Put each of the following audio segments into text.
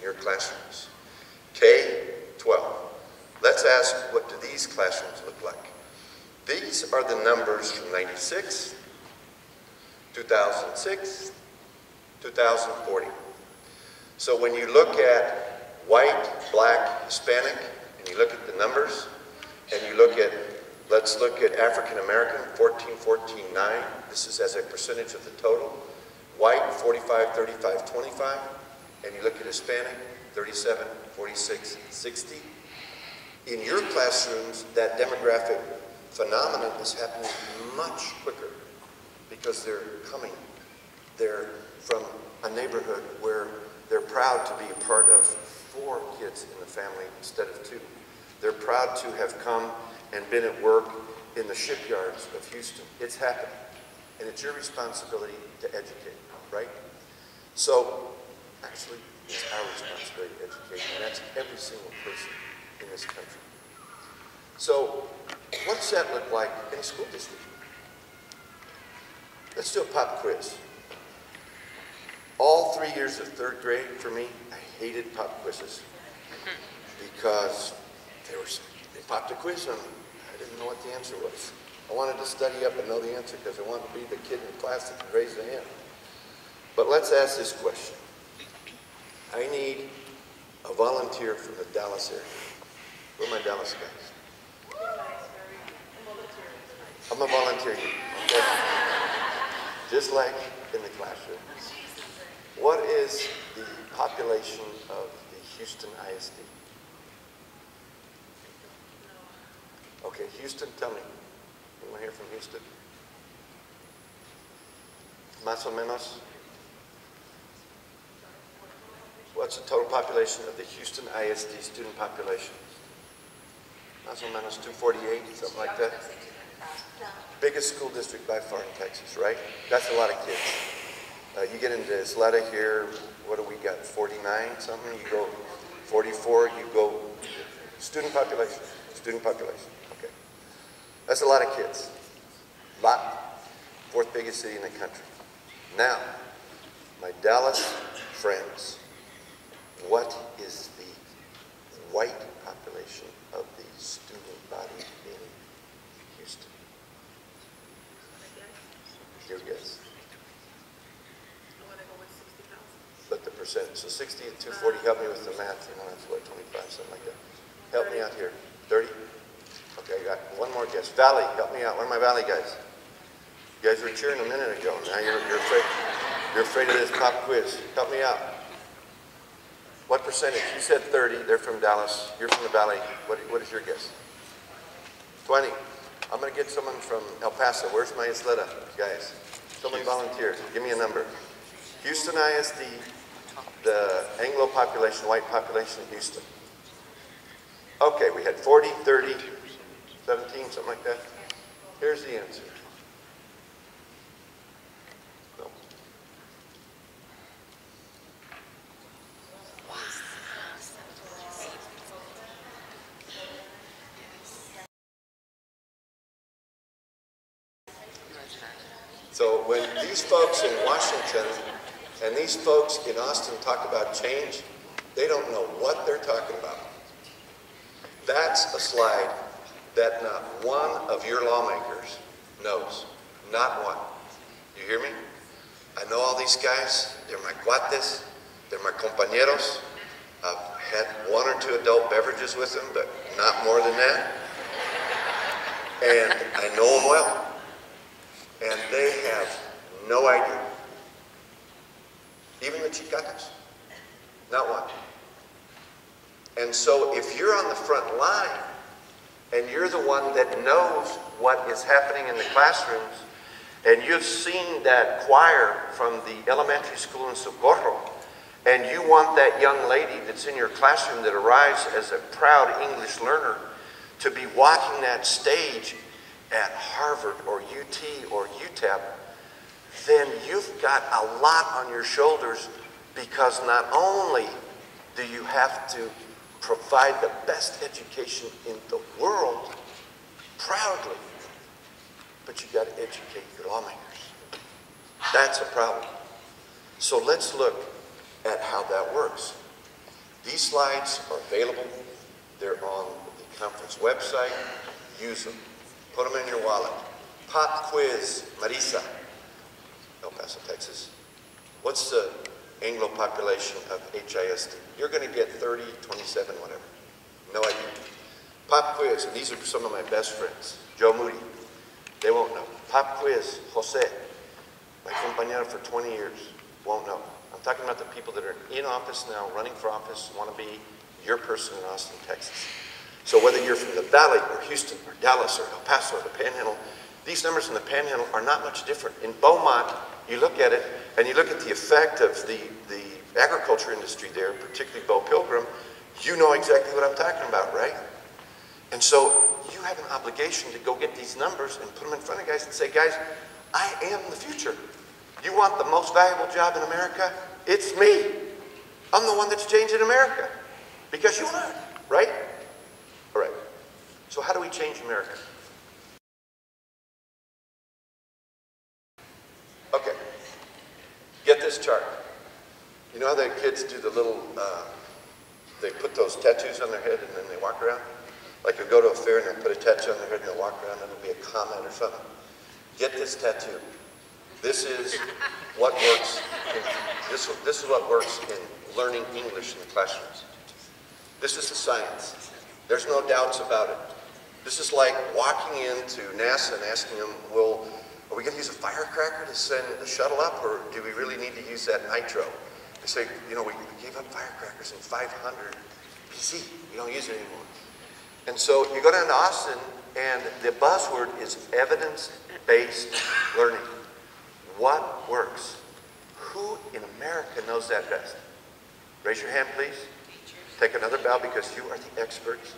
your classrooms. K-12. Let's ask, what do these classrooms look like? These are the numbers from 96, 2006, 2040. So when you look at white, black, Hispanic, and you look at the numbers, and you look at, let's look at African American, 14, 14, 9. This is as a percentage of the total. White, 45, 35, 25. And you look at Hispanic, 37, 46, 60. In your classrooms, that demographic phenomenon is happening much quicker because they're coming. They're from a neighborhood where they're proud to be a part of 4 kids in the family instead of 2. They're proud to have come and been at work in the shipyards of Houston. It's happening. And it's your responsibility to educate, right? So, actually, it's our responsibility to educate, and that's every single person in this country. So, what does that look like in a school district? Let's do a pop quiz. All 3 years of 3rd grade, for me, I hated pop quizzes because they popped a quiz on me. I didn't know what the answer was. I wanted to study up and know the answer because I wanted to be the kid in the class that could raise the hand. But let's ask this question. I need a volunteer from the Dallas area. Who are my Dallas guys? I'm a volunteer here, okay? Just like in the classroom. What is the population of the Houston ISD? Okay, Houston, tell me. Anyone here from Houston? Más o menos? What's the total population of the Houston ISD student population? Más o menos 248, something like that? Biggest school district by far in Texas, right? That's a lot of kids. You get into Isleta here, what do we got, 49 something? You go 44, you go student population, okay. That's a lot of kids, lot, 4th biggest city in the country. Now, my Dallas friends, what is the white population of the student body in Houston? Your guess. But the percent, so 60 and 240, help me with the math, you know, that's what, 25, something like that. Help me out here, 30? Okay, I got one more guess. Valley, help me out, one of my Valley guys. You guys were cheering a minute ago, now you're afraid of this pop quiz. Help me out. What percentage? You said 30, they're from Dallas, you're from the Valley. What is your guess? 20. I'm gonna get someone from El Paso. Where's my Isleta guys? Someone volunteer, give me a number. Houston ISD, the Anglo population, white population in Houston. Okay, we had 40, 30, 17, something like that. Here's the answer. No. So when these folks in Washington and these folks in Austin talk about change, they don't know what they're talking about. That's a slide that not one of your lawmakers knows. Not one. You hear me? I know all these guys. They're my cuates. They're my compañeros. I've had 1 or 2 adult beverages with them, but not more than that. And I know them well. And they have no idea. Even the Chicanos. Not one. And so if you're on the front line and you're the one that knows what is happening in the classrooms and you've seen that choir from the elementary school in Socorro and you want that young lady that's in your classroom that arrives as a proud English learner to be walking that stage at Harvard or UT or UTEP, then you've got a lot on your shoulders because not only do you have to provide the best education in the world proudly, but you got to educate your lawmakers. That's a problem. So let's look at how that works. These slides are available. They're on the conference website. Use them. Put them in your wallet. Pop quiz, Marisa, El Paso, Texas. What's the Anglo population of HISD? You're going to get 30, 27, whatever. No idea. Pop quiz, and these are some of my best friends. Joe Moody, they won't know. Pop quiz, Jose, my compañero for 20 years, won't know. I'm talking about the people that are in office now, running for office, want to be your person in Austin, Texas. So whether you're from the Valley or Houston or Dallas or El Paso or the Panhandle, these numbers in the Panhandle are not much different. In Beaumont, you look at it and you look at the effect of the agriculture industry there, particularly Bo Pilgrim, you know exactly what I'm talking about, right? And so you have an obligation to go get these numbers and put them in front of guys and say, guys, I am the future. You want the most valuable job in America? It's me. I'm the one that's changing America. Because you are, right? All right. So how do we change America? Okay. Get this chart. You know how the kids do the little, they put those tattoos on their head and then they walk around? Like you go to a fair and they put a tattoo on their head and they walk around and it'll be a comment or something. Get this tattoo. This is what works. This is what works in learning English in the classrooms. This is the science. There's no doubts about it. This is like walking into NASA and asking them, well, are we going to use a firecracker to send the shuttle up, or do we really need to use that nitro? They say, you know, we gave up firecrackers in 500 BC. We don't use it anymore. And so you go down to Austin, and the buzzword is evidence-based learning. What works? Who in America knows that best? Raise your hand, please. Take another bow because you are the experts.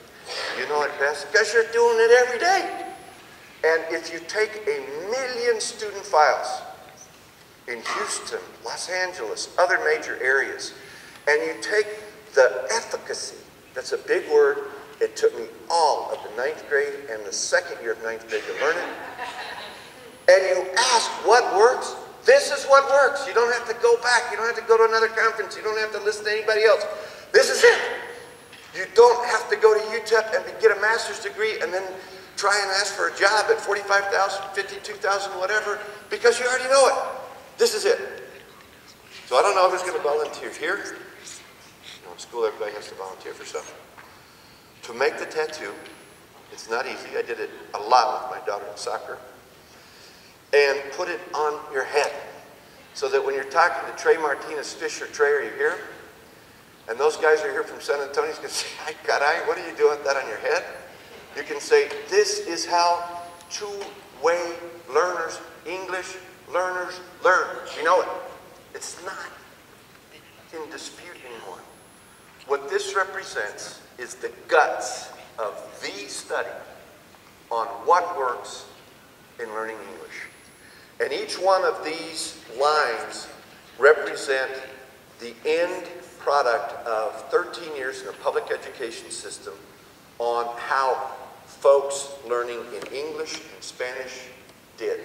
You know it best because you're doing it every day. And if you take 1 million student files in Houston, Los Angeles, other major areas, and you take the efficacy, that's a big word. It took me all of the 9th grade and the second year of 9th grade to learn it. And you ask what works, this is what works. You don't have to go back. You don't have to go to another conference. You don't have to listen to anybody else. This is it. You don't have to go to UTEP and get a master's degree and then try and ask for a job at $45,000, $52,000, whatever, because you already know it. This is it. So I don't know who's going to volunteer here. In school, everybody has to volunteer for something. To make the tattoo, it's not easy. I did it a lot with my daughter in soccer. And put it on your head so that when you're talking to Trey Martinez Fisher, Trey, are you here? And those guys are here from San Antonio, going to say, "Ay, caray, what are you doing with that on your head?" You can say, this is how two-way learners, English learners, learn. You know it. It's not in dispute anymore. What this represents is the guts of the study on what works in learning English. And each one of these lines represent the end product of 13 years in a public education system on how folks learning in English and Spanish did.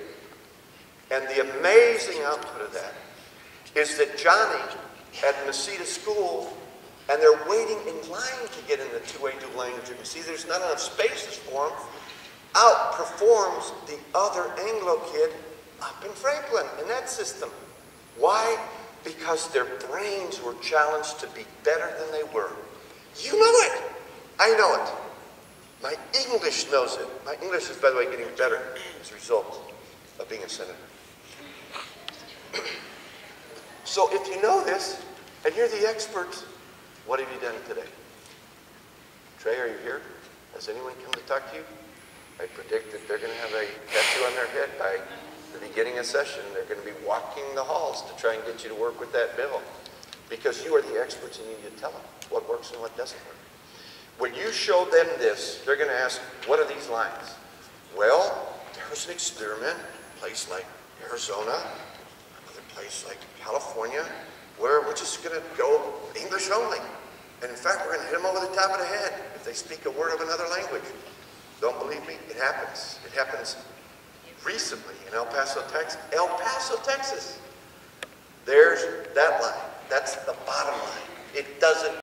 And the amazing output of that is that Johnny at Mesita School, and they're waiting in line to get in the two-way dual language. You can see there's not enough spaces for them, outperforms the other Anglo kid up in Franklin in that system. Why? Because their brains were challenged to be better than they were. You know it. I know it. My English knows it. My English is, by the way, getting better as a result of being a senator. So if you know this, and you're the experts, what have you done today? Trey, are you here? Has anyone come to talk to you? I predict that they're going to have a tattoo on their head by the beginning of session. They're going to be walking the halls to try and get you to work with that bill. Because you are the experts and you need to tell them what works and what doesn't work. When you show them this, they're going to ask, what are these lines? Well, there was an experiment, a place like Arizona, another place like California, where we're just going to go English only. And in fact, we're going to hit them over the top of the head if they speak a word of another language. Don't believe me, it happens. It happens recently in El Paso, Texas. El Paso, Texas. There's that line. That's the bottom line. It doesn't